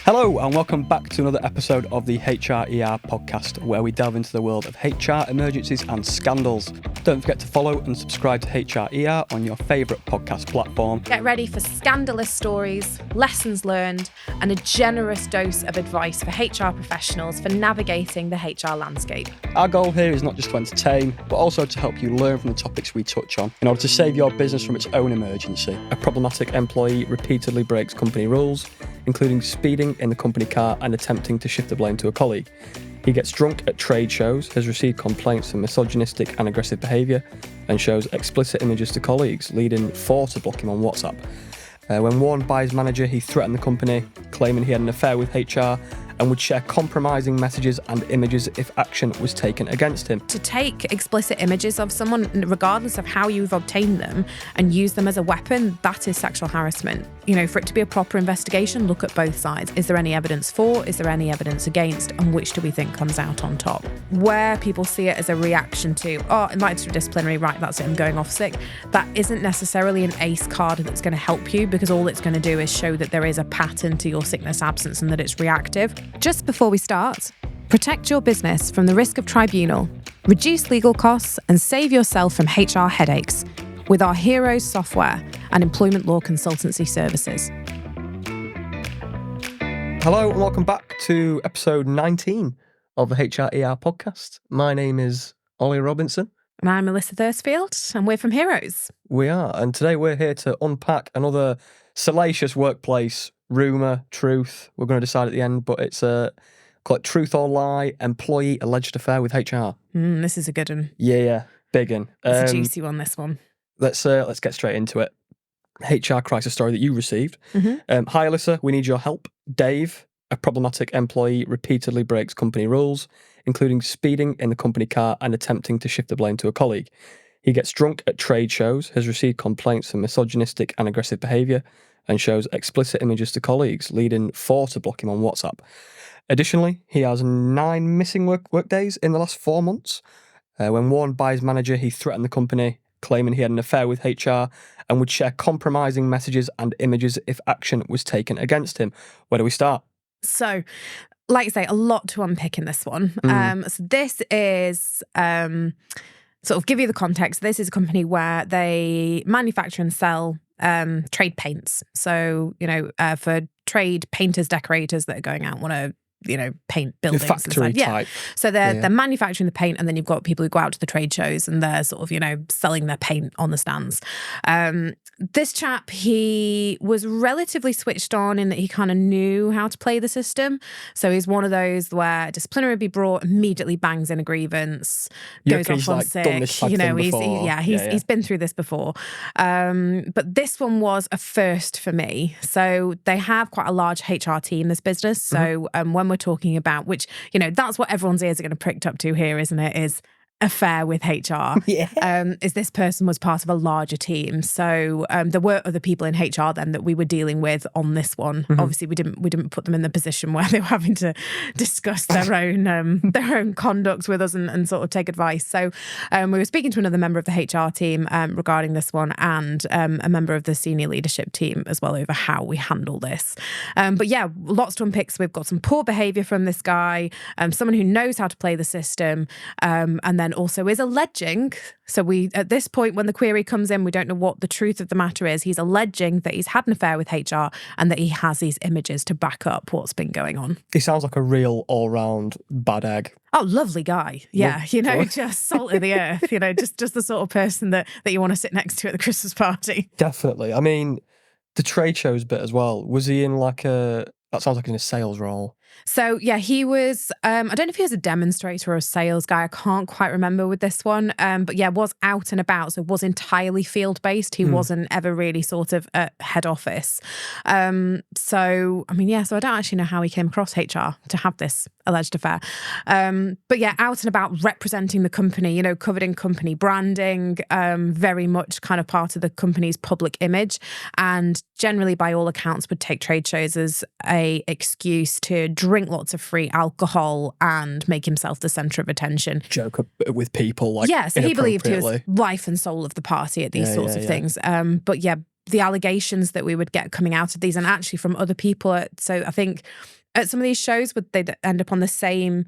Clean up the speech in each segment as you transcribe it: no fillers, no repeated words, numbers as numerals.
Hello and welcome back to another episode of the HRER podcast, where we delve into the world of HR emergencies and scandals. Don't forget to follow and subscribe to HRER on your favourite podcast platform. Get ready for scandalous stories, lessons learned, and a generous dose of advice for HR professionals for navigating the HR landscape. Our goal here is not just to entertain, but also to help you learn from the topics we touch on in order to save your business from its own emergency. A problematic employee repeatedly breaks company rules, including speeding in the company car and attempting to shift the blame to a colleague. He gets drunk at trade shows, has received complaints for misogynistic and aggressive behaviour, and shows explicit images to colleagues, leading 4 to block him on WhatsApp. When warned by his manager, he threatened the company, claiming he had an affair with HR and would share compromising messages and images if action was taken against him. To take explicit images of someone, regardless of how you've obtained them, and use them as a weapon, that is sexual harassment. You know, for it to be a proper investigation, look at both sides. Is there any evidence for? Is there any evidence against? And which do we think comes out on top? Where people see it as a reaction to, invited to a disciplinary, right, that's it, I'm going off sick, that isn't necessarily an ace card that's going to help you, because all it's going to do is show that there is a pattern to your sickness absence and that it's reactive. Just before we start, protect your business from the risk of tribunal, reduce legal costs, and save yourself from HR headaches with our Heroes software and employment law consultancy services. Hello and welcome back to episode 19 of the HRER podcast. My name is Ollie Robinson. And I'm Melissa Thursfield, and we're from Heroes. We are, and today we're here to unpack another salacious workplace rumour, truth. We're going to decide at the end, but it's call it truth or lie, employee alleged affair with HR. This is a good one. Yeah, big one. It's a juicy one, this one. Let's get straight into it. HR crisis story that you received. Mm-hmm. Hi, Alyssa, we need your help. Dave, a problematic employee, repeatedly breaks company rules, including speeding in the company car and attempting to shift the blame to a colleague. He gets drunk at trade shows, has received complaints for misogynistic and aggressive behaviour, and shows explicit images to colleagues, leading 4 to block him on WhatsApp. Additionally, he has 9 missing work days in the last 4 months. When warned by his manager, he threatened the company, claiming he had an affair with HR and would share compromising messages and images if action was taken against him. Where do we start? So, like I say, a lot to unpick in this one. So this is, sort of give you the context, this is a company where they manufacture and sell trade paints. So, for trade painters, decorators that are going out, want to, paint buildings. Factory type. So they're manufacturing the paint, and then you've got people who go out to the trade shows and they're sort of, selling their paint on the stands. This chap, he was relatively switched on in that he kind of knew how to play the system. So he's one of those where disciplinary would be brought, immediately bangs in a grievance, goes off on sick. He's been through this before. But this one was a first for me. So they have quite a large HR team, this business. So when we're talking about, which, that's what everyone's ears are going to prick up to here, isn't it? Is affair with HR. Is this person was part of a larger team. So there were other people in HR then that we were dealing with on this one. Obviously, we didn't put them in the position where they were having to discuss their own conduct with us and sort of take advice. So we were speaking to another member of the HR team regarding this one, and a member of the senior leadership team as well, over how we handle this. But yeah, lots to unpick. So we've got some poor behaviour from this guy, someone who knows how to play the system, and then also is alleging, so we, at this point when the query comes in, we don't know what the truth of the matter is. He's alleging that he's had an affair with HR and that he has these images to back up what's been going on. He sounds like a real all-round bad egg. Oh, lovely guy. Yeah, just salt of the earth, just the sort of person that you want to sit next to at the Christmas party. Definitely. I mean, the trade shows bit as well. Was he in that sounds like in a sales role? So yeah, he was, I don't know if he was a demonstrator or a sales guy. I can't quite remember with this one. But yeah, was out and about. So was entirely field based. He wasn't ever really sort of at head office. So I don't actually know how he came across HR to have this alleged affair. But yeah, out and about representing the company, covered in company branding, very much kind of part of the company's public image, and generally by all accounts would take trade shows as a excuse to drink lots of free alcohol and make himself the centre of attention. Joke with people so he believed he was life and soul of the party at these sorts of things. But yeah, the allegations that we would get coming out of these, and actually from other people. So I think at some of these shows, they'd end up on the same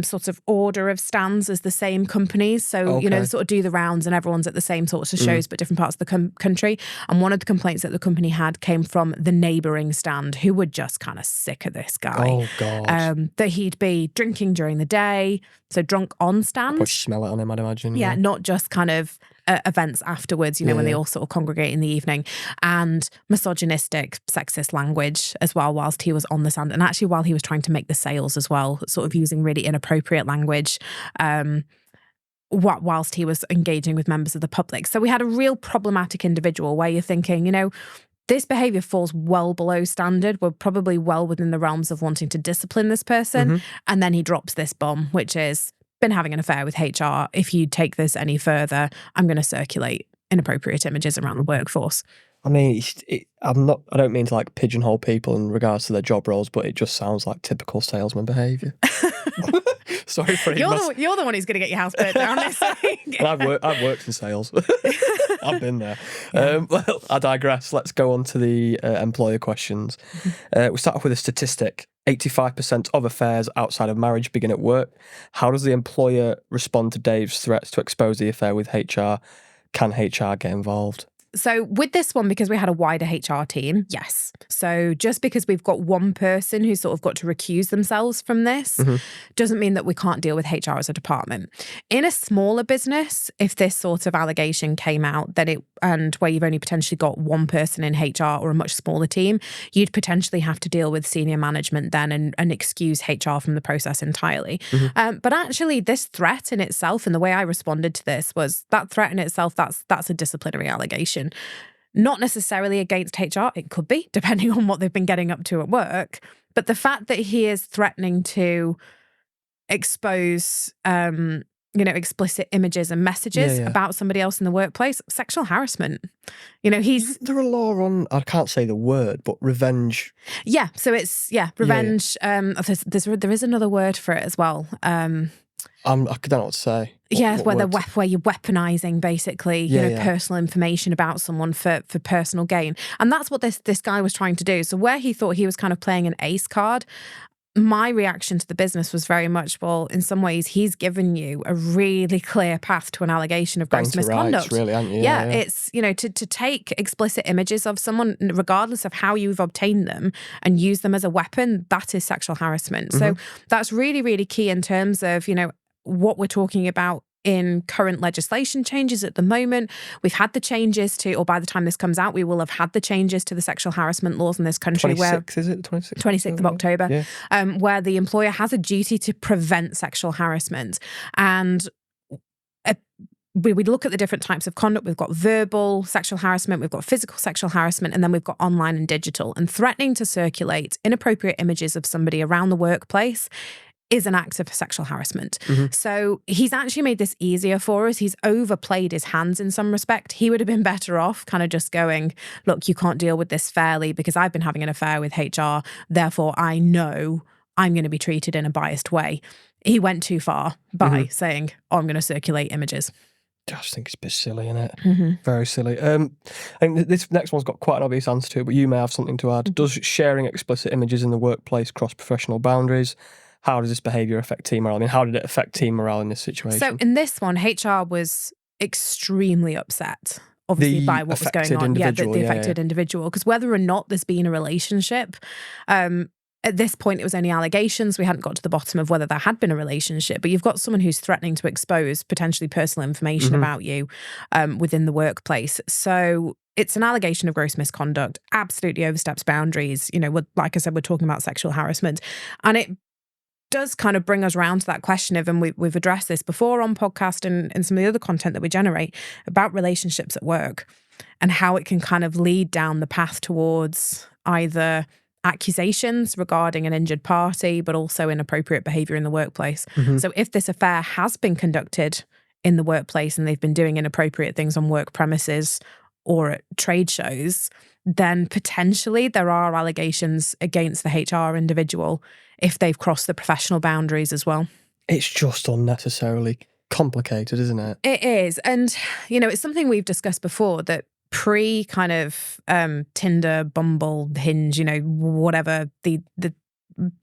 sort of order of stands as the same companies. So, you know, they sort of do the rounds and everyone's at the same sorts of shows, but different parts of the country. And one of the complaints that the company had came from the neighbouring stand, who were just kind of sick of this guy. Oh, God. That he'd be drinking during the day, so drunk on stands. Probably smell it on him, I'd imagine. Yeah, not just kind of events afterwards, you know, when they all sort of congregate in the evening, and misogynistic, sexist language as well whilst he was on the stand, and actually while he was trying to make the sales as well, sort of using really inappropriate language whilst he was engaging with members of the public. So we had a real problematic individual where you're thinking, you know, this behaviour falls well below standard. We're probably well within the realms of wanting to discipline this person. And then he drops this bomb, which is, been having an affair with HR. If you take this any further, I'm going to circulate inappropriate images around the workforce. I mean, I don't mean to like pigeonhole people in regards to their job roles, but it just sounds like typical salesman behaviour. Sorry for it. You're the one who's going to get your house burnt down this thing. I've worked in sales. I've been there. Well, I digress. Let's go on to the employer questions. We start off with a statistic. 85% of affairs outside of marriage begin at work. How does the employer respond to Dave's threats to expose the affair with HR? Can HR get involved? So with this one, because we had a wider HR team, yes. So just because we've got one person who's sort of got to recuse themselves from this doesn't mean that we can't deal with HR as a department. In a smaller business, if this sort of allegation came out, and where you've only potentially got one person in HR or a much smaller team, you'd potentially have to deal with senior management then and excuse HR from the process entirely. But actually this threat in itself, and the way I responded to this was, that threat in itself, that's a disciplinary allegation. Not necessarily against HR, it could be, depending on what they've been getting up to at work. But the fact that he is threatening to expose, explicit images and messages about somebody else in the workplace, sexual harassment. You know, Is there a law on, I can't say the word, but revenge? Yeah, so it's, revenge. There is another word for it as well. I don't know what to say. Where you're weaponizing basically, personal information about someone for personal gain. And that's what this guy was trying to do. So where he thought he was kind of playing an ace card, my reaction to the business was very much, well, in some ways, he's given you a really clear path to an allegation of gross misconduct. Rights, really, aren't you? Yeah, it's, to take explicit images of someone, regardless of how you've obtained them, and use them as a weapon, that is sexual harassment. So that's really, really key in terms of, what we're talking about in current legislation changes at the moment. We've had the changes to, or by the time this comes out, we will have had the changes to the sexual harassment laws in this country. 26th, is it? 26th of October, where the employer has a duty to prevent sexual harassment. And we look at the different types of conduct. We've got verbal sexual harassment, we've got physical sexual harassment, and then we've got online and digital. And threatening to circulate inappropriate images of somebody around the workplace is an act of sexual harassment. So he's actually made this easier for us. He's overplayed his hands in some respect. He would have been better off kind of just going, look, you can't deal with this fairly because I've been having an affair with HR. Therefore, I know I'm going to be treated in a biased way. He went too far by saying, I'm going to circulate images. I just think it's a bit silly, isn't it? Very silly. I think this next one's got quite an obvious answer to it, but you may have something to add. Does sharing explicit images in the workplace cross professional boundaries? How does this behaviour affect team morale? I mean, how did it affect team morale in this situation? So in this one, HR was extremely upset, obviously, by what was going on. The affected individual. Because whether or not there's been a relationship, at this point, it was only allegations. We hadn't got to the bottom of whether there had been a relationship. But you've got someone who's threatening to expose potentially personal information about you within the workplace. So it's an allegation of gross misconduct, absolutely oversteps boundaries. Like I said, we're talking about sexual harassment. And it does kind of bring us around to that question of, and we've addressed this before on podcast and some of the other content that we generate about relationships at work and how it can kind of lead down the path towards either accusations regarding an injured party, but also inappropriate behaviour in the workplace. So if this affair has been conducted in the workplace and they've been doing inappropriate things on work premises or at trade shows, then potentially there are allegations against the HR individual if they've crossed the professional boundaries as well. It's just unnecessarily complicated, isn't it? It is. And, it's something we've discussed before, that pre kind of Tinder, Bumble, Hinge, whatever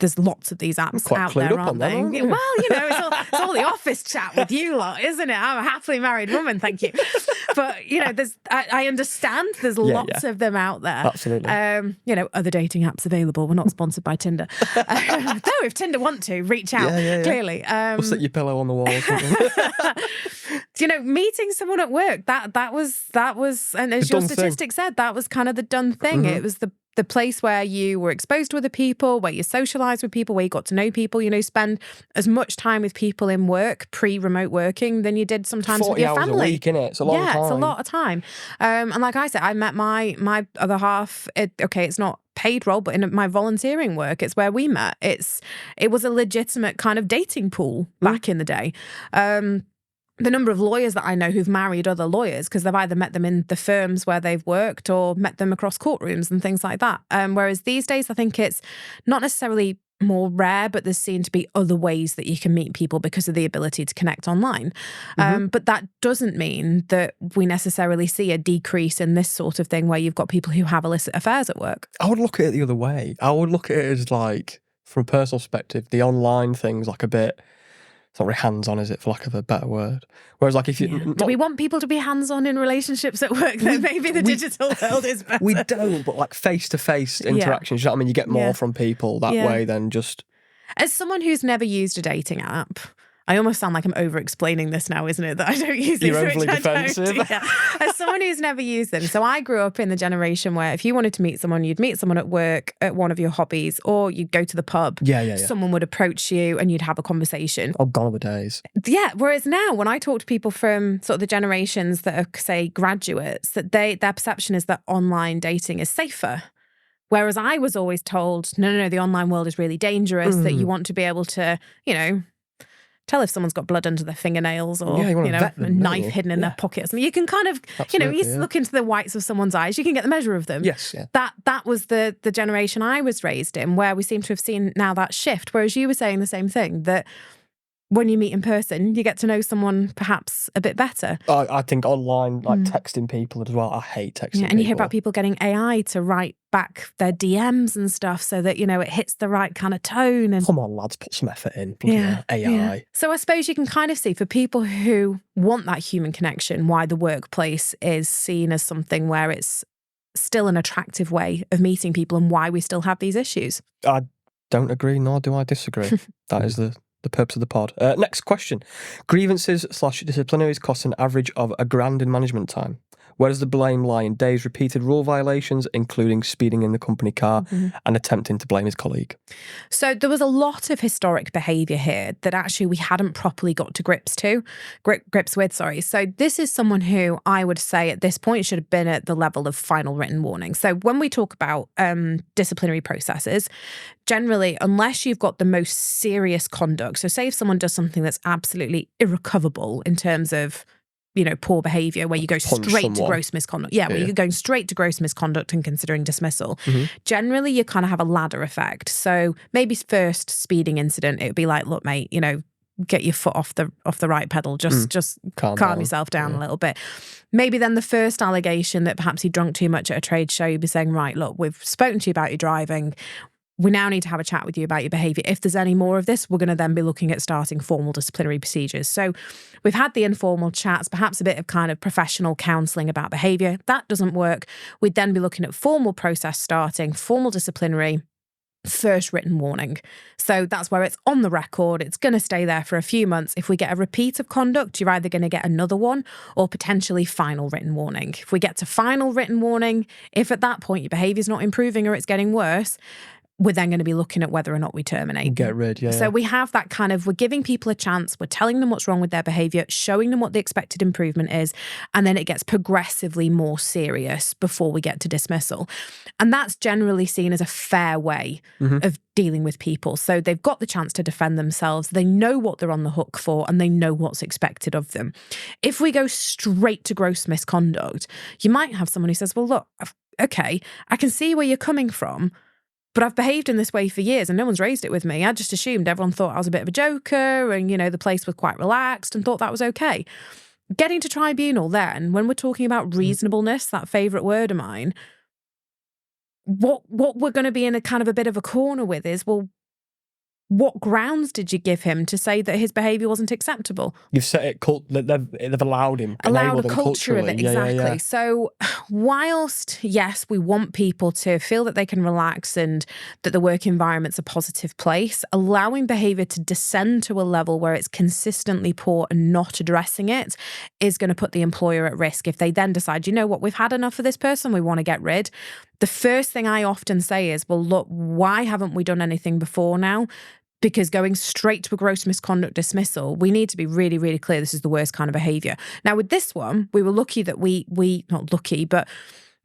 there's lots of these apps out there, aren't they? Them, well, it's all the office chat with you lot, isn't it? I'm a happily married woman, thank you. But I understand there's lots of them out there. Absolutely. Other dating apps available. We're not sponsored by Tinder. Though if Tinder want to, reach out. Clearly. We'll set your pillow on the wall or something. Meeting someone at work, that was, and as your statistic said, that was kind of the done thing. It was the place where you were exposed to other people, where you socialised with people, where you got to know people, spend as much time with people in work, pre-remote working, than you did sometimes with your family. 40 hours a week, innit? It's a long time. Yeah, it's a lot of time. And like I said, I met my other half, it's not paid role, but in my volunteering work, it's where we met. It was a legitimate kind of dating pool back in the day. The number of lawyers that I know who've married other lawyers because they've either met them in the firms where they've worked or met them across courtrooms and things like that. Whereas these days, I think it's not necessarily more rare, but there's seen to be other ways that you can meet people because of the ability to connect online. But that doesn't mean that we necessarily see a decrease in this sort of thing where you've got people who have illicit affairs at work. I would look at it the other way. I would look at it as like, from a personal perspective, the online thing's like a bit... It's not very hands-on, is it, for lack of a better word? Whereas, like, if you... Yeah. Do we want people to be hands-on in relationships at work, then maybe the digital world is better. We don't, but, like, face-to-face interactions, you know what I mean? You get more from people that way than just... As someone who's never used a dating app... I almost sound like I'm over-explaining this now, isn't it? That I don't use these. You're overly defensive. As someone who's never used them. So I grew up in the generation where if you wanted to meet someone, you'd meet someone at work, at one of your hobbies, or you'd go to the pub. Yeah. Someone would approach you and you'd have a conversation. Oh, gone are the days. Yeah. Whereas now, when I talk to people from sort of the generations that are, say, graduates, that their perception is that online dating is safer. Whereas I was always told, no, the online world is really dangerous, that you want to be able to, tell if someone's got blood under their fingernails or a knife hidden in their pockets. I mean, you can kind of, look into the whites of someone's eyes. You can get the measure of them. Yes, yeah. That was the generation I was raised in, where we seem to have seen now that shift. Whereas you were saying the same thing, that when you meet in person, you get to know someone perhaps a bit better. I think online, like texting people as well. I hate texting people. And you hear about people getting AI to write back their DMs and stuff so that, it hits the right kind of tone. And come on, lads, put some effort in. AI. Yeah. So I suppose you can kind of see, for people who want that human connection, why the workplace is seen as something where it's still an attractive way of meeting people and why we still have these issues. I don't agree, nor do I disagree. That is the purpose of the pod. Next question. Grievances/disciplinaries cost an average of $1,000 in management time. Where does the blame lie in Dave's repeated rule violations, including speeding in the company car and attempting to blame his colleague? So there was a lot of historic behaviour here that actually we hadn't properly got to grips with. So this is someone who I would say at this point should have been at the level of final written warning. So when we talk about disciplinary processes, generally, unless you've got the most serious conduct, so say if someone does something that's absolutely irrecoverable in terms of poor behaviour, where you go straight to gross misconduct. Where you're going straight to gross misconduct and considering dismissal. Generally, you kind of have a ladder effect. So maybe first speeding incident, it would be like, look, mate, get your foot off the right pedal. Just calm yourself down a little bit. Maybe then the first allegation that perhaps he drunk too much at a trade show, you'd be saying, right, look, we've spoken to you about your driving. We now need to have a chat with you about your behaviour. If there's any more of this, we're going to then be looking at starting formal disciplinary procedures. So we've had the informal chats, perhaps a bit of kind of professional counselling about behaviour. That doesn't work. We'd then be looking at formal process starting, formal disciplinary, first written warning. So that's where it's on the record. It's going to stay there for a few months. If we get a repeat of conduct, you're either going to get another one or potentially final written warning. If we get to final written warning, if at that point your behaviour is not improving or it's getting worse, we're then going to be looking at whether or not we terminate. Get rid, So we have that kind of, we're giving people a chance, we're telling them what's wrong with their behaviour, showing them what the expected improvement is, and then it gets progressively more serious before we get to dismissal. And that's generally seen as a fair way of dealing with people. So they've got the chance to defend themselves, they know what they're on the hook for, and they know what's expected of them. If we go straight to gross misconduct, you might have someone who says, well, look, okay, I can see where you're coming from, but I've behaved in this way for years and no one's raised it with me. I just assumed everyone thought I was a bit of a joker and, the place was quite relaxed and thought that was okay. getting to tribunal then, when we're talking about reasonableness, that favourite word of mine, what we're going to be in a kind of a bit of a corner with is, well, what grounds did you give him to say that his behaviour wasn't acceptable? You've set it, they've allowed him, Allowed enabled a him culture of culturally. it, exactly. So whilst, yes, we want people to feel that they can relax and that the work environment's a positive place, allowing behaviour to descend to a level where it's consistently poor and not addressing it is going to put the employer at risk. If they then decide, you know what, we've had enough of this person, we want to get rid. The first thing I often say is, well, look, why haven't we done anything before now? Because going straight to a gross misconduct dismissal, we need to be really, really clear this is the worst kind of behaviour. Now, with this one, we were lucky that we not lucky, but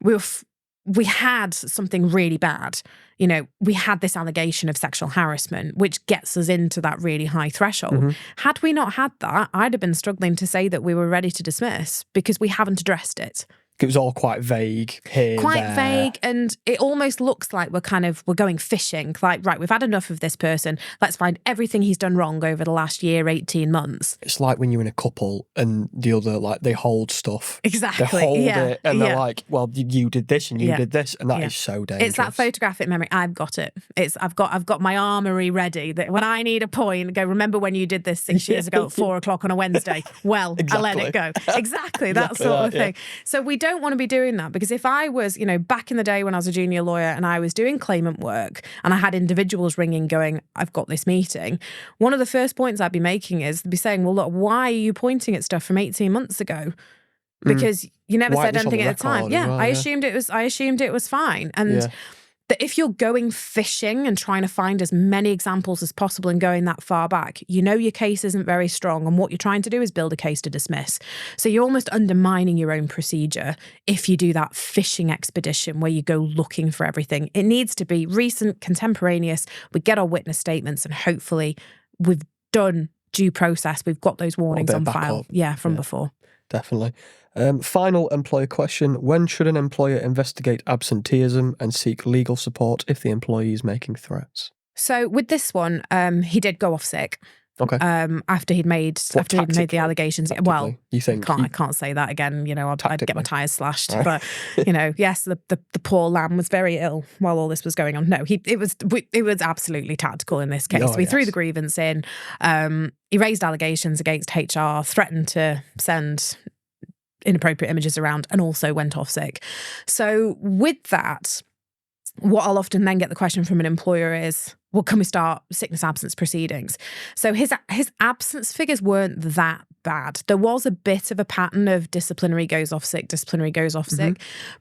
we had something really bad. You know, we had this allegation of sexual harassment, which gets us into that really high threshold. Had we not had that, I'd have been struggling to say that we were ready to dismiss because we haven't addressed it. It was all quite vague here, Quite vague, and it almost looks like we're going fishing. Like, right, we've had enough of this person. Let's find everything he's done wrong over the last year, 18 months. It's like when you're in a couple and the other, like, they hold stuff. Exactly. They hold it and they're like, well, you did this and you did this, and that is so dangerous. It's that photographic memory. I've got it. I've got my armory ready that when I need a point, go, remember when you did this 6 years ago at 4 o'clock on a Wednesday? Well, I let it go. Exactly. That sort of thing. So we don't want to be doing that, because if I was, you know, back in the day when I was a junior lawyer and I was doing claimant work and I had individuals ringing going, I've got this meeting, one of the first points I'd be making is be saying, well, look, why are you pointing at stuff from 18 months ago? Because you never said anything at the time. Yeah, I assumed it was fine. And that if you're going fishing and trying to find as many examples as possible and going that far back, you know your case isn't very strong, and what you're trying to do is build a case to dismiss. So you're almost undermining your own procedure if you do that fishing expedition where you go looking for everything. It needs to be recent, contemporaneous. We get our witness statements, and hopefully we've done due process. We've got those warnings on file. From before. Definitely. Final employer question. When should an employer investigate absenteeism and seek legal support if the employee is making threats? So with this one, he did go off sick. Okay. After he'd made the allegations. Well, you think I can't say that again. You know, I'd get my tyres slashed. Right. But you know, yes, the poor lamb was very ill while all this was going on. No, it was absolutely tactical in this case. We threw the grievance in. He raised allegations against HR, threatened to send inappropriate images around, and also went off sick. So with that, what I'll often then get the question from an employer is, well, can we start sickness absence proceedings? So his absence figures weren't that bad. There was a bit of a pattern of disciplinary goes off sick,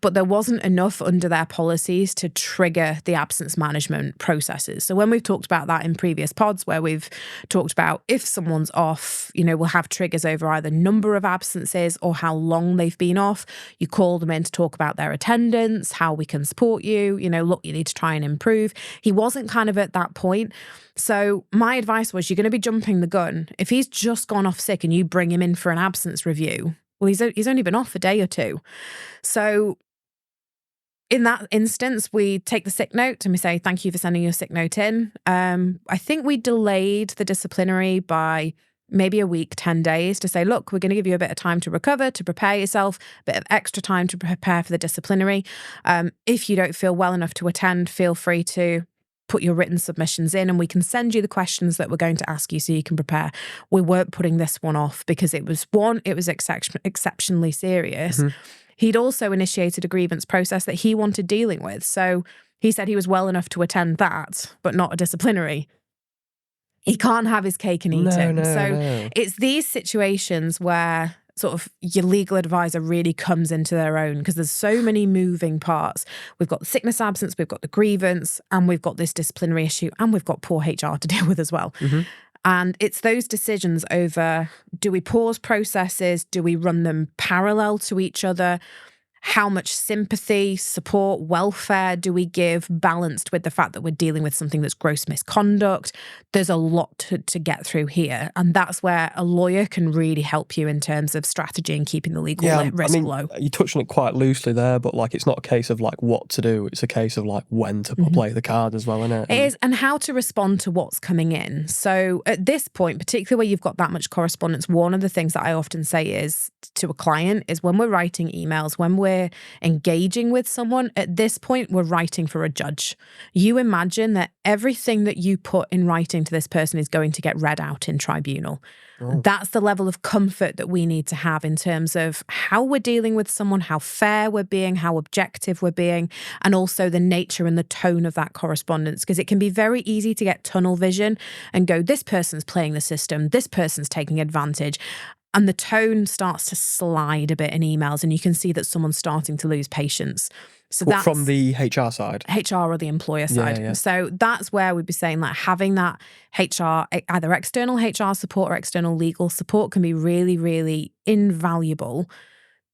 but there wasn't enough under their policies to trigger the absence management processes. So when we've talked about that in previous pods, where we've talked about if someone's off, you know, we'll have triggers over either number of absences or how long they've been off. You call them in to talk about their attendance, how we can support you, you know, look, you need to try and improve. He wasn't kind of at that point. So my advice was, you're going to be jumping the gun. If he's just gone off sick and you bring him in for an absence review, well, he's only been off a day or two. So in that instance, we take the sick note and we say, thank you for sending your sick note in. I think we delayed the disciplinary by maybe a week, 10 days, to say, look, we're going to give you a bit of time to recover, to prepare yourself, a bit of extra time to prepare for the disciplinary. If you don't feel well enough to attend, feel free to put your written submissions in and we can send you the questions that we're going to ask you so you can prepare. We weren't putting this one off because it was exceptionally serious. He'd also initiated a grievance process that he wanted dealing with. So he said he was well enough to attend that, but not a disciplinary. He can't have his cake and eat it. So it's these situations where sort of your legal advisor really comes into their own, because there's so many moving parts. We've got the sickness absence, we've got the grievance, and we've got this disciplinary issue, and we've got poor HR to deal with as well. And it's those decisions over, do we pause processes? Do we run them parallel to each other? How much sympathy, support, welfare do we give, balanced with the fact that we're dealing with something that's gross misconduct? There's a lot to get through here. And that's where a lawyer can really help you in terms of strategy and keeping the legal risk low. You touched on it quite loosely there, but like it's not a case of like what to do. It's a case of like when to play the card as well, isn't it? It is, and how to respond to what's coming in. So at this point, particularly where you've got that much correspondence, one of the things that I often say is to a client is when we're writing emails, when we're engaging with someone, at this point, we're writing for a judge. You imagine that everything that you put in writing to this person is going to get read out in tribunal. That's the level of comfort that we need to have in terms of how we're dealing with someone, how fair we're being, how objective we're being, and also the nature and the tone of that correspondence. Because it can be very easy to get tunnel vision and go, this person's playing the system, this person's taking advantage. And the tone starts to slide a bit in emails, and you can see that someone's starting to lose patience. So that's from the HR side, HR or the employer side. Yeah. So that's where we'd be saying like having that HR, either external HR support or external legal support, can be really, really invaluable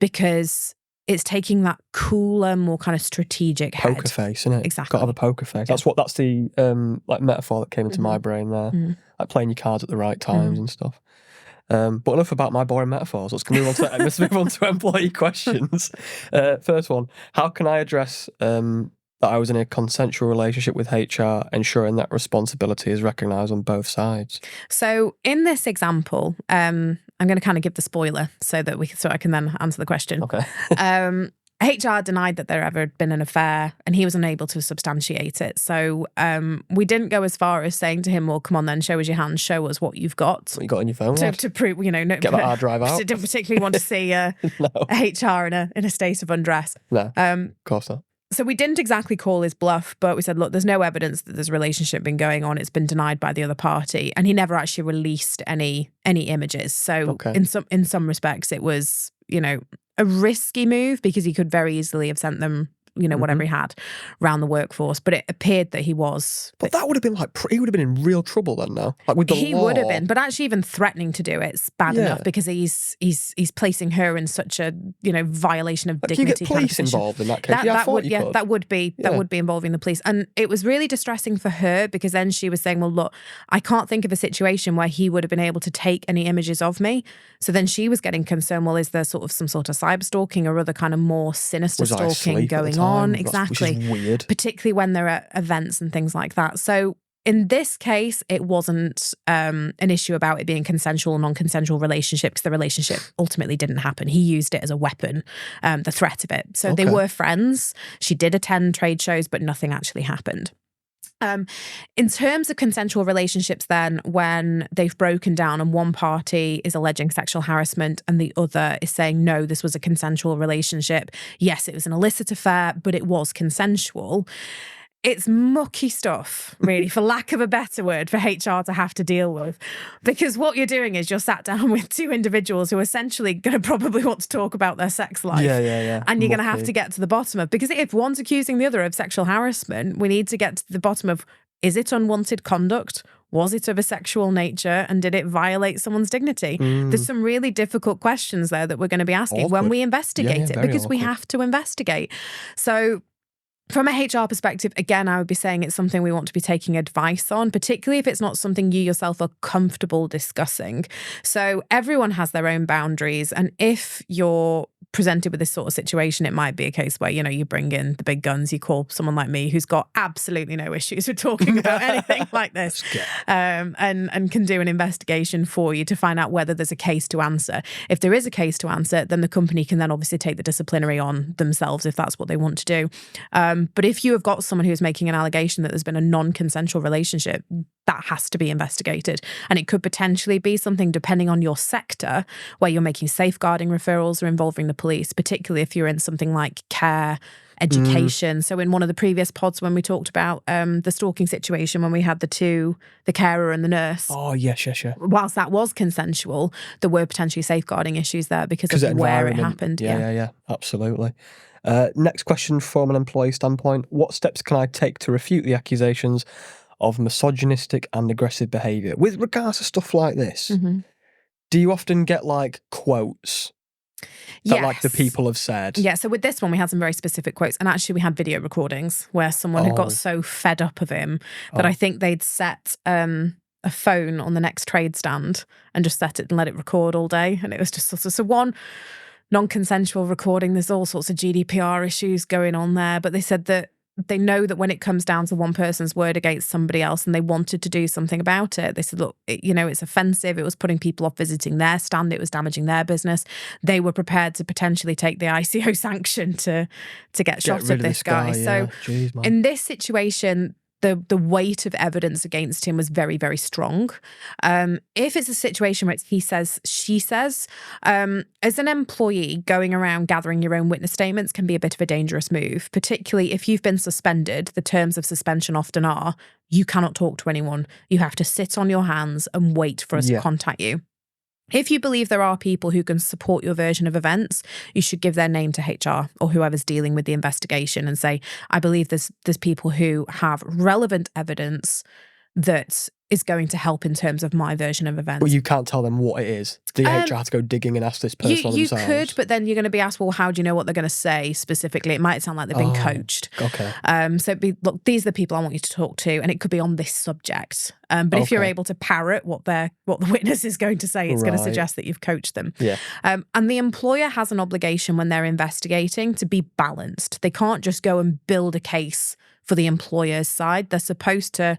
because it's taking that cooler, more kind of strategic poker face, isn't it? Exactly. Got to have a poker face. That's the like metaphor that came into my brain there. Like playing your cards at the right times and stuff. But enough about my boring metaphors. Let's move on to employee questions. First one: how can I address that I was in a consensual relationship with HR, ensuring that responsibility is recognised on both sides? So in this example, I'm going to kind of give the spoiler so I can then answer the question. Okay. HR denied that there ever had been an affair, and he was unable to substantiate it. So we didn't go as far as saying to him, well, come on then, show us your hands, show us what you've got. What you got on your phone? To prove, get that hard drive out. Didn't particularly want to see HR in a state of undress. No, of course not. So we didn't exactly call his bluff, but we said, look, there's no evidence that there's a relationship been going on. It's been denied by the other party. And he never actually released any images. So in some respects, it was, a risky move because he could very easily have sent them, whatever he had around the workforce. But it appeared that he was. But that would have been he would have been in real trouble then, no? Like with the law. He would have been, but actually even threatening to do it's bad enough because he's placing her in such a violation of dignity. Can you get police involved in that case? That would be involving the police. And it was really distressing for her because then she was saying, well, look, I can't think of a situation where he would have been able to take any images of me. So then she was getting concerned, well, is there some sort of cyber stalking or other kind of more sinister stalking going on? Exactly. Which is weird. Particularly when there are events and things like that. So in this case, it wasn't an issue about it being consensual or non-consensual relationship because the relationship ultimately didn't happen. He used it as a weapon, the threat of it. So they were friends. She did attend trade shows, but nothing actually happened. In terms of consensual relationships then, when they've broken down and one party is alleging sexual harassment and the other is saying, no, this was a consensual relationship. Yes, it was an illicit affair, but it was consensual. It's mucky stuff, really, for lack of a better word, for HR to have to deal with. Because what you're doing is you're sat down with two individuals who are essentially going to probably want to talk about their sex life. Yeah. And you're going to have to get to the bottom of, because if one's accusing the other of sexual harassment, we need to get to the bottom of, is it unwanted conduct? Was it of a sexual nature? And did it violate someone's dignity? There's some really difficult questions there that we're going to be asking when we investigate it, because we have to investigate. So from a HR perspective, again, I would be saying it's something we want to be taking advice on, particularly if it's not something you yourself are comfortable discussing. So everyone has their own boundaries. And if you're presented with this sort of situation, it might be a case where, you bring in the big guns, you call someone like me who's got absolutely no issues with talking about anything like this, and can do an investigation for you to find out whether there's a case to answer. If there is a case to answer, then the company can then obviously take the disciplinary on themselves if that's what they want to do. But if you have got someone who's making an allegation that there's been a non-consensual relationship, that has to be investigated. And it could potentially be something, depending on your sector, where you're making safeguarding referrals or involving the police, particularly if you're in something like care, education. So in one of the previous pods when we talked about the stalking situation, when we had the carer and the nurse. Oh, yes. Whilst that was consensual, there were potentially safeguarding issues there because of where it happened. Yeah, absolutely. Next question from an employee standpoint. What steps can I take to refute the accusations of misogynistic and aggressive behaviour? With regards to stuff like this, do you often get like quotes That like the Yes. people have said. Yeah, so with this one, we had some very specific quotes. And actually, we had video recordings where someone had got so fed up of him that I think they'd set a phone on the next trade stand and just set it and let it record all day. And it was just sort of, so one, non-consensual recording, there's all sorts of GDPR issues going on there. But they said that they know that when it comes down to one person's word against somebody else and they wanted to do something about it, they said, look, it's offensive. It was putting people off visiting their stand. It was damaging their business. They were prepared to potentially take the ICO sanction to get shot of this guy. So Jeez, man. in this situation, the weight of evidence against him was very, very strong. If it's a situation where it's he says, she says, as an employee, going around gathering your own witness statements can be a bit of a dangerous move, particularly if you've been suspended. The terms of suspension often are you cannot talk to anyone. You have to sit on your hands and wait for us to contact you. If you believe there are people who can support your version of events, you should give their name to HR or whoever's dealing with the investigation and say, I believe there's people who have relevant evidence that is going to help in terms of my version of events. Well, you can't tell them what it is. The HR has to go digging and ask this person you themselves. could, but then you're going to be asked, well, how do you know what they're going to say specifically? It might sound like they've been coached. Okay. So it'd be, look, these are the people I want you to talk to, and it could be on this subject. But if you're able to parrot what the witness is going to say, it's going to suggest that you've coached them. Yeah. And the employer has an obligation when they're investigating to be balanced. They can't just go and build a case for the employer's side. They're supposed to,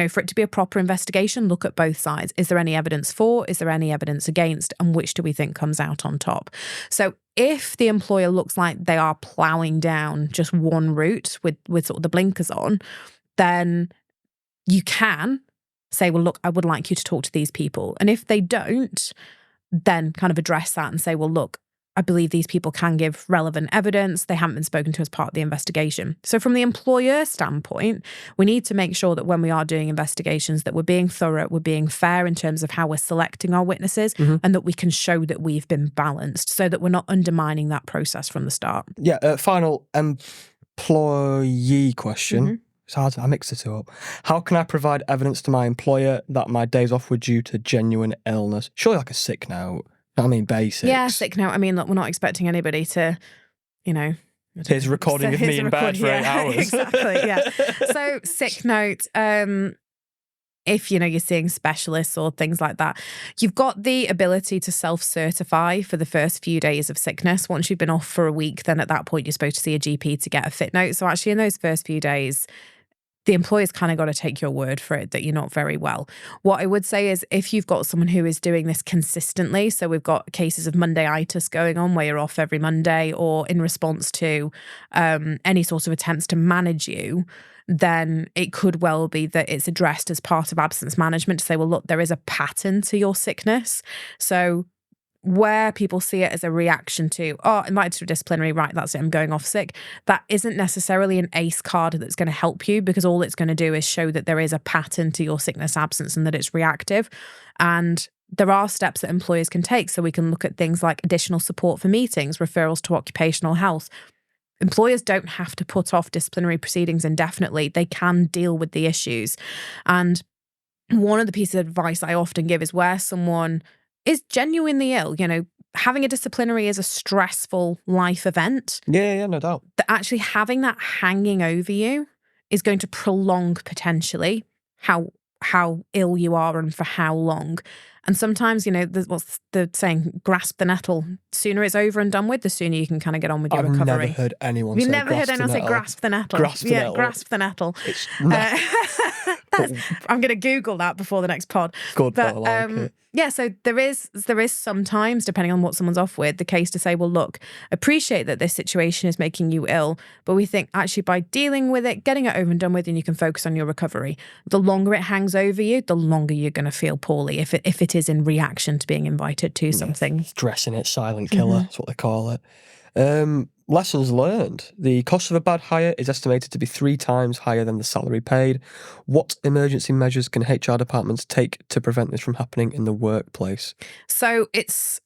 for it to be a proper investigation, look at both sides. Is there any evidence for? Is there any evidence against? And which do we think comes out on top? So if the employer looks like they are ploughing down just one route with sort of the blinkers on, then you can say, well, look, I would like you to talk to these people. And if they don't, then kind of address that and say, well, look, I believe these people can give relevant evidence. They haven't been spoken to as part of the investigation. So from the employer standpoint, we need to make sure that when we are doing investigations that we're being thorough, we're being fair in terms of how we're selecting our witnesses, and that we can show that we've been balanced so that we're not undermining that process from the start. Yeah, final employee question. It's hard. I mixed the two up. How can I provide evidence to my employer that my days off were due to genuine illness? Surely like a sick note. I mean, basics. Yeah, sick note. I mean, look, we're not expecting anybody to, Here's a recording of me in bed for 8 hours. Exactly, yeah. So sick note, if, you're seeing specialists or things like that, you've got the ability to self-certify for the first few days of sickness. Once you've been off for a week, then at that point, you're supposed to see a GP to get a fit note. So actually in those first few days, the employer's kind of got to take your word for it that you're not very well. What I would say is if you've got someone who is doing this consistently, so we've got cases of Mondayitis going on where you're off every Monday, or in response to any sort of attempts to manage you, then it could well be that it's addressed as part of absence management to say, well, look, there is a pattern to your sickness. So where people see it as a reaction to, invited to a disciplinary, right, that's it, I'm going off sick, that isn't necessarily an ACE card that's going to help you, because all it's going to do is show that there is a pattern to your sickness absence and that it's reactive. And there are steps that employers can take. So we can look at things like additional support for meetings, referrals to occupational health. Employers don't have to put off disciplinary proceedings indefinitely. They can deal with the issues. And one of the pieces of advice I often give is where someone is genuinely ill, having a disciplinary is a stressful life event. Yeah, no doubt. That actually having that hanging over you is going to prolong potentially how ill you are and for how long. And sometimes, what's the saying, grasp the nettle. Sooner it's over and done with, the sooner you can kind of get on with your recovery. I've never heard anyone say grasp the nettle. Grasp the nettle. Grasp the nettle. It's I'm going to Google that before the next pod. Good, but I like it. Yeah, so there is sometimes, depending on what someone's off with, the case to say, well, look, appreciate that this situation is making you ill, but we think actually by dealing with it, getting it over and done with, and you can focus on your recovery. The longer it hangs over you, the longer you're going to feel poorly if it is in reaction to being invited to something. Stressing it, silent killer, that's what they call it. Lessons learned. The cost of a bad hire is estimated to be 3 times higher than the salary paid. What emergency measures can HR departments take to prevent this from happening in the workplace? So it's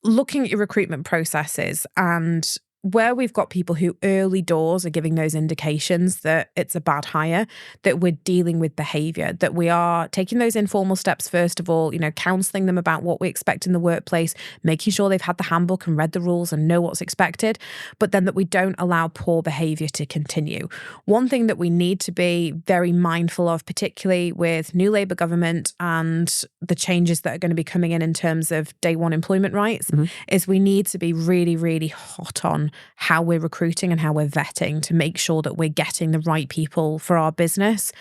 looking at your recruitment processes and where we've got people who early doors are giving those indications that it's a bad hire, that we're dealing with behavior, that we are taking those informal steps, first of all, counseling them about what we expect in the workplace, making sure they've had the handbook and read the rules and know what's expected, but then that we don't allow poor behavior to continue. One thing that we need to be very mindful of, particularly with new Labour government and the changes that are going to be coming in terms of day one employment rights, is we need to be really, really hot on how we're recruiting and how we're vetting to make sure that we're getting the right people for our business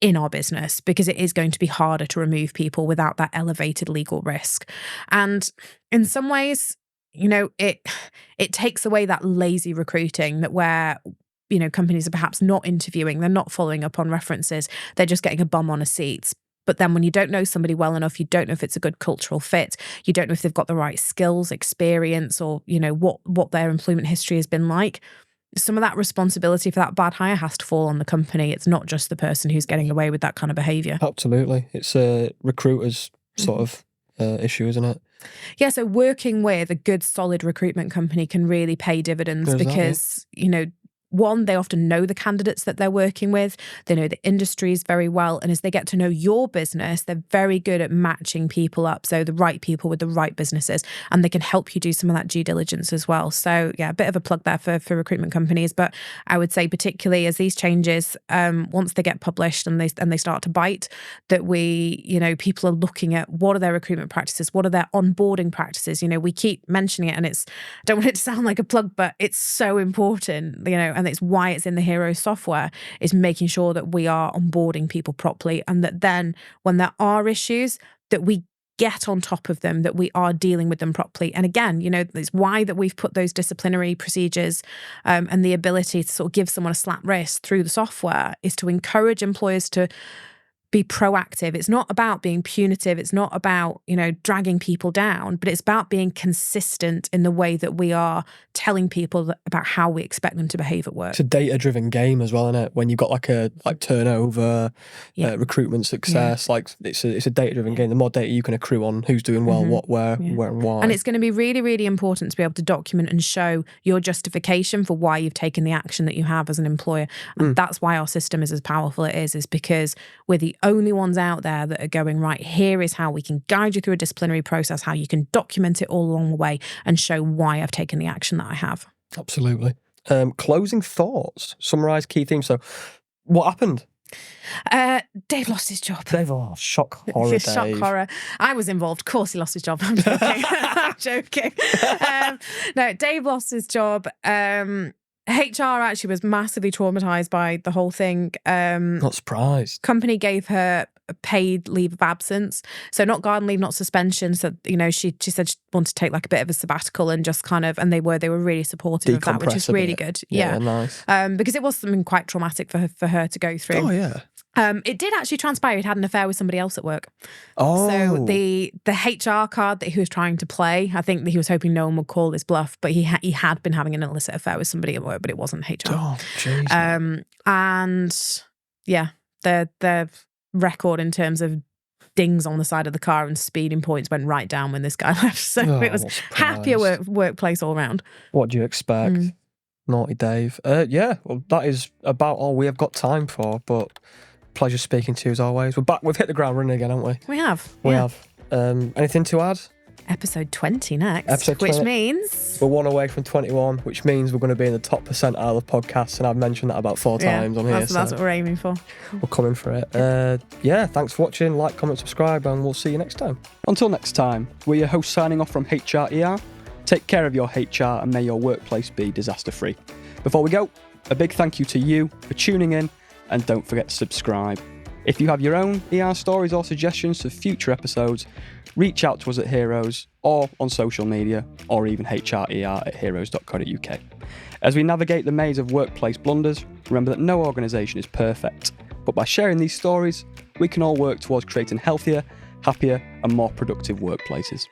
in our business, because it is going to be harder to remove people without that elevated legal risk. And in some ways, it takes away that lazy recruiting that where companies are perhaps not interviewing, they're not following up on references, they're just getting a bum on a seat. But then when you don't know somebody well enough, you don't know if it's a good cultural fit, you don't know if they've got the right skills, experience, or, what their employment history has been like. Some of that responsibility for that bad hire has to fall on the company. It's not just the person who's getting away with that kind of behaviour. Absolutely. It's a recruiter's sort of issue, isn't it? Yeah, so working with a good, solid recruitment company can really pay dividends because, one, they often know the candidates that they're working with. They know the industries very well. And as they get to know your business, they're very good at matching people up. So the right people with the right businesses. And they can help you do some of that due diligence as well. So yeah, a bit of a plug there for recruitment companies. But I would say particularly as these changes, once they get published and they start to bite, that people are looking at what are their recruitment practices? What are their onboarding practices? We keep mentioning it and I don't want it to sound like a plug, but it's so important, and it's why it's in the Heroes software, is making sure that we are onboarding people properly, and that then when there are issues, that we get on top of them, that we are dealing with them properly. And again, it's why that we've put those disciplinary procedures and the ability to sort of give someone a slap wrist through the software, is to encourage employers to be proactive. It's not about being punitive. It's not about, dragging people down, but it's about being consistent in the way that we are telling people about how we expect them to behave at work. It's a data-driven game as well, isn't it? When you've got like turnover, recruitment success, it's a data-driven game. The more data you can accrue on who's doing well, what, where, and why. And it's going to be really, really important to be able to document and show your justification for why you've taken the action that you have as an employer. And that's why our system is as powerful it is because we're the only ones out there that are going, right, here is how we can guide you through a disciplinary process, how you can document it all along the way and show why I've taken the action that I have. Absolutely. Closing thoughts, summarise key themes. So what happened? Dave lost his job. Dave, shock horror, Shock Dave. horror. I was involved. Of course he lost his job. I'm joking. I'm joking. No, Dave lost his job. HR actually was massively traumatised by the whole thing. Not surprised. Company gave her a paid leave of absence. So not garden leave, not suspension. So, she said she wanted to take like a bit of a sabbatical and just kind of, and they were really supportive of that, which is really good. Yeah, nice. Because it was something quite traumatic for her to go through. Oh, yeah. It did actually transpire he'd had an affair with somebody else at work. Oh. So the HR card that he was trying to play, I think that he was hoping no one would call this bluff, but he had been having an illicit affair with somebody at work, but it wasn't HR. Oh, jeez. And yeah, the record in terms of dings on the side of the car and speeding points went right down when this guy left. So it was happier workplace all round. What do you expect? Naughty Dave. Yeah, well, that is about all we have got time for, but pleasure speaking to you as always. We're back. We've hit the ground running again, haven't we? We have. We have. Anything to add? Episode 20 next. Episode 20. Which means... We're one away from 21, which means we're going to be in the top percentile of podcasts, and I've mentioned that about 4 times on here. That's what we're aiming for. We're coming for it. Thanks for watching. Like, comment, subscribe, and we'll see you next time. Until next time, we're your hosts signing off from HRER. Take care of your HR and may your workplace be disaster-free. Before we go, a big thank you to you for tuning in, and don't forget to subscribe. If you have your own ER stories or suggestions for future episodes, reach out to us at Heroes or on social media, or even hrer@heroes.co.uk. As we navigate the maze of workplace blunders, remember that no organisation is perfect, but by sharing these stories, we can all work towards creating healthier, happier and more productive workplaces.